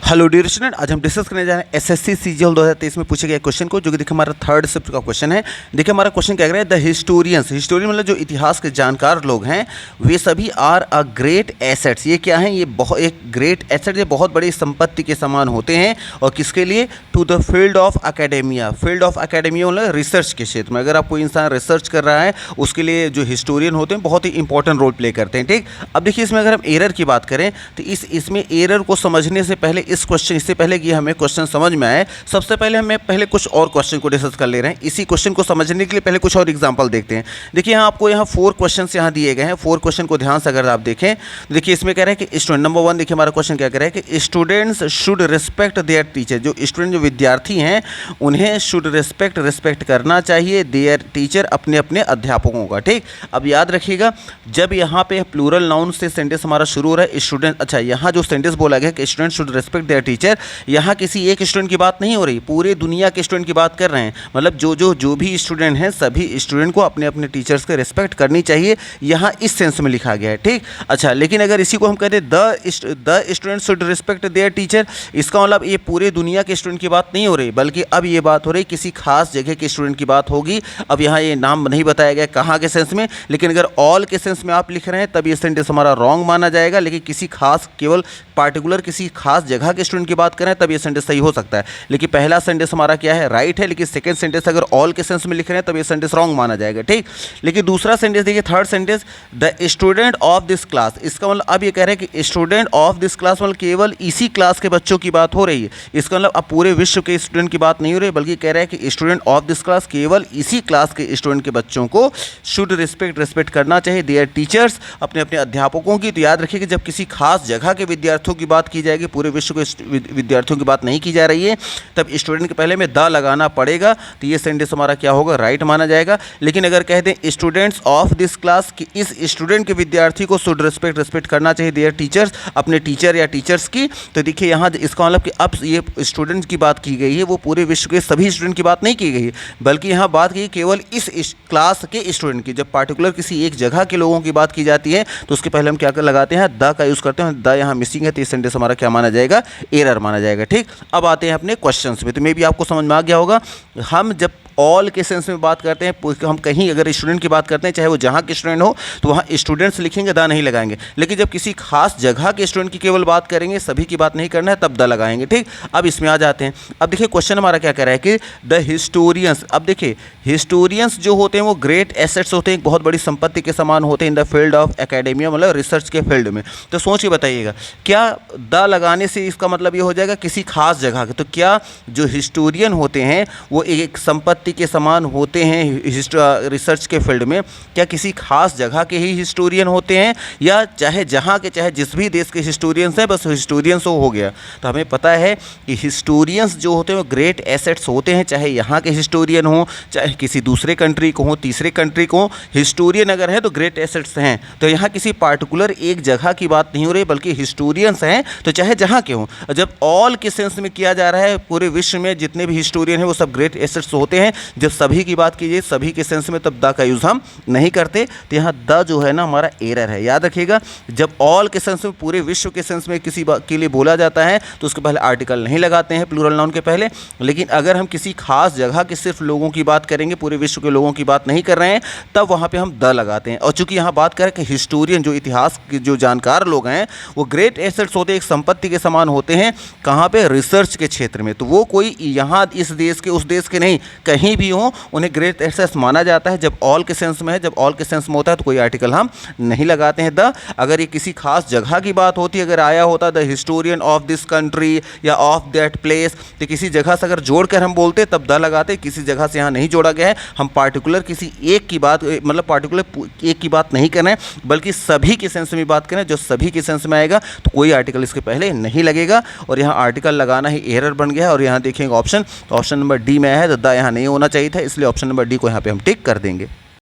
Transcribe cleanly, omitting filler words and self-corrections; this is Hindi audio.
हेलो डियर स्टूडेंट, आज हम डिस्कस करने जा रहे हैं एसएससी सीजीएल 2023 में पूछे गए क्वेश्चन को, जो कि देखिए हमारा थर्ड शिफ्ट का क्वेश्चन है। देखिए हमारा क्वेश्चन क्या कह रहा है, द हिस्टोरियंस, हिस्टोरियन मतलब जो इतिहास के जानकार लोग हैं, वे सभी आर अ ग्रेट एसेट्स। ये क्या है, ये बहुत एक ग्रेट एसेट, ये बहुत बड़ी संपत्ति के समान होते हैं। और किसके लिए? To the field of academia. Field of academia मतलब रिसर्च के क्षेत्र में। अगर आप कोई इंसान रिसर्च कर रहा है, उसके लिए जो हिस्टोरियन होते हैं बहुत ही इंपॉर्टेंट रोल प्ले करते हैं। ठीक, अब देखिए इसमें अगर हम एरर की बात करें तो इसमें एरर को समझने से पहले इस क्वेश्चन, इससे पहले कि हमें क्वेश्चन समझ में आए, सबसे पहले हमें पहले कुछ और क्वेश्चन को डिस्कस कर ले रहे हैं। इसी क्वेश्चन को समझने के लिए पहले कुछ और एग्जांपल देखते हैं। देखिए यहाँ आपको यहाँ 4 क्वेश्चंस यहाँ दिए गए हैं। 4 क्वेश्चन को ध्यान से अगर आप देखें, देखिए इसमें कह रहे हैं कि स्टूडेंट नंबर 1, देखिए हमारा क्वेश्चन क्या कह रहा है कि students should respect there teacher. जो स्टूडेंट, जो विद्यार्थी हैं, उन्हें शुड रिस्पेक्ट करना चाहिए देयर टीचर, अपने अपने अध्यापकों का। ठीक, अब याद रखिएगा, जब यहाँ पे प्लूरल नाउन से सेंटेंस हमारा शुरू हो रहा है, स्टूडेंट, अच्छा यहाँ जो सेंटेंस बोला गया कि student should respect there teacher, यहाँ किसी एक स्टूडेंट की बात नहीं हो रही, पूरे दुनिया के स्टूडेंट की बात कर रहे हैं। मतलब जो भी स्टूडेंट हैं, सभी स्टूडेंट को अपने अपने टीचर्स के रिस्पेक्ट करनी चाहिए, यहाँ इस सेंस में लिखा गया है। ठीक, अच्छा, लेकिन अगर इसी को हम कहते हैं the student should respect there teacher, इसका मतलब ये पूरे दुनिया के स्टूडेंट की बात नहीं हो रही, बल्कि अब ये बात हो रही किसी खास जगह के स्टूडेंट की बात होगी। अब यहाँ ये नाम नहीं बताया गया कहाँ के सेंस में, लेकिन अगर ऑल के सेंस में आप लिख रहे हैं तब ये सेंटेंस हमारा रॉन्ग माना जाएगा। लेकिन किसी खास, केवल पार्टिकुलर किसी खास जगह के स्टूडेंट की बात करें तब ये सेंटेंस सही हो सकता है। लेकिन पहला सेंटेंस हमारा क्या है, राइट है, लेकिन सेकंड सेंटेंस अगर ऑल के सेंस में लिख रहे हैं तब ये सेंटेंस रॉन्ग माना जाएगा। ठीक, लेकिन दूसरा सेंटेंस देखिए, third sentence, the student of this class, इसका मतलब अब ये कह रहे हैं कि स्टूडेंट ऑफ दिस क्लास मतलब केवल इसी क्लास के बच्चों की बात हो रही है। इसका मतलब अब पूरे विश्व के स्टूडेंट की बात नहीं हो रही, बल्कि कह रहा है कि स्टूडेंट ऑफ दिस क्लास, केवल इसी क्लास के स्टूडेंट के बच्चों को शुड रिस्पेक्ट करना चाहिए देयर टीचर्स, अपने अपने अध्यापकों की। तो याद रखिए कि जब किसी खास जगह के विद्यार्थियों की बात की जाएगी, पूरे विश्व के विद्यार्थियों की बात नहीं की जा रही है, तब स्टूडेंट के पहले में द लगाना पड़ेगा। तो ये सेंटेंस हमारा क्या होगा, राइट माना जाएगा। लेकिन अगर कह दें स्टूडेंट्स ऑफ दिस क्लास, कि इस स्टूडेंट के विद्यार्थी को शुड रिस्पेक्ट करना चाहिए देयर टीचर्स, अपने टीचर या टीचर्स की, तो देखिए यहाँ इसका मतलब कि अब ये स्टूडेंट की बात की गई है, वो पूरे विश्व के सभी स्टूडेंट की बात नहीं की गई है, बल्कि यहाँ बात की केवल इस क्लास के स्टूडेंट की। जब पार्टिकुलर किसी एक जगह के लोगों की बात की जाती है तो उसके पहले हम क्या कर लगाते हैं, द का यूज़ करते हैं। द यहाँ मिसिंग है तो ये सेंटेंस हमारा क्या माना जाएगा, एरर माना जाएगा। ठीक, अब आते हैं अपने क्वेश्चंस में। तो मे भी आपको समझ में आ गया होगा, हम जब ऑल के सेंस में बात करते हैं, हम कहीं अगर स्टूडेंट की बात करते हैं, चाहे वो जहाँ के स्टूडेंट हो, तो वहाँ स्टूडेंट्स लिखेंगे, द नहीं लगाएंगे। लेकिन जब किसी खास जगह के स्टूडेंट की केवल बात करेंगे, सभी की बात नहीं करना है, तब द लगाएंगे। ठीक, अब इसमें आ जाते हैं। अब देखिए क्वेश्चन हमारा क्या कह रहा है कि द हिस्टोरियंस, अब देखिए हिस्टोरियंस जो होते हैं वो ग्रेट एसेट्स होते हैं, बहुत बड़ी संपत्ति के समान होते हैं in the field of academia, मतलब रिसर्च के फील्ड में। तो सोच के बताइएगा, क्या द लगाने से इसका मतलब ये हो जाएगा किसी खास जगह के? तो क्या जो हिस्टोरियन होते हैं वो एक संपत्ति के समान होते हैं रिसर्च के फील्ड में? क्या किसी खास जगह के ही हिस्टोरियन होते हैं, या चाहे जहाँ के, चाहे जिस भी देश के हिस्टोरियंस हैं, बस हिस्टोरियंस हो गया? तो हमें पता है कि हिस्टोरियंस जो होते हैं वो ग्रेट एसेट्स होते हैं, चाहे यहाँ के हिस्टोरियन हो, चाहे किसी दूसरे कंट्री को हो, तीसरे कंट्री को हो। हिस्टोरियन अगर है तो ग्रेट एसेट्स हैं। तो यहाँ किसी पार्टिकुलर एक जगह की बात नहीं हो रही, बल्कि हिस्टोरियंस हैं, तो चाहे जहाँ के हों। जब ऑल के सेंस में किया जा रहा है, पूरे विश्व में जितने भी हिस्टोरियन हैं वो सब ग्रेट एसेट्स होते हैं। जब सभी की बात कीजिए, सभी के सेंस में, तब द का यूज़ हम नहीं करते। तो यहाँ द जो है ना हमारा एरर है। याद रखिएगा, जब ऑल के सेंस में, पूरे विश्व के सेंस में किसी बात के लिए बोला जाता है तो उसके पहले आर्टिकल नहीं लगाते हैं प्लूरल नाउन के पहले। लेकिन अगर हम किसी खास जगह के सिर्फ लोगों की बात करेंगे, पूरे विश्व के लोगों की बात नहीं कर रहे हैं, तब वहाँ पे हम द लगाते हैं। और चूंकि यहाँ बात करें कि हिस्टोरियन, जो इतिहास के जो जानकार लोग हैं, वो ग्रेट एसेट्स होते हैं, एक संपत्ति के समान होते हैं। कहाँ पे? रिसर्च के क्षेत्र में। तो वो कोई यहाँ इस देश के, उस देश के नहीं, कहीं भी हो, उन्हें ग्रेट एसेट्स माना जाता है जब ऑल के सेंस में है। जब ऑल के सेंस में होता है तो कोई आर्टिकल हम नहीं लगाते हैं द। अगर ये किसी खास जगह की बात होती, अगर आया होता the historian of this country या ऑफ दैट प्लेस, तो किसी जगह से अगर जोड़कर हम बोलते तब द लगाते। किसी जगह से यहाँ नहीं जोड़ा गया है, हम पार्टिकुलर किसी एक की बात, मतलब पार्टिकुलर एक की बात नहीं कर रहे हैं, बल्कि सभी के सेंस में बात करें। जो सभी के सेंस में आएगा तो कोई आर्टिकल इसके पहले नहीं लगेगा, और यहाँ आर्टिकल लगाना ही एरर बन गया है। और यहाँ देखेंगे ऑप्शन, तो ऑप्शन नंबर डी में है, तो द यहाँ नहीं होना चाहिए था, इसलिए ऑप्शन नंबर डी को यहाँ पे हम टिक कर देंगे।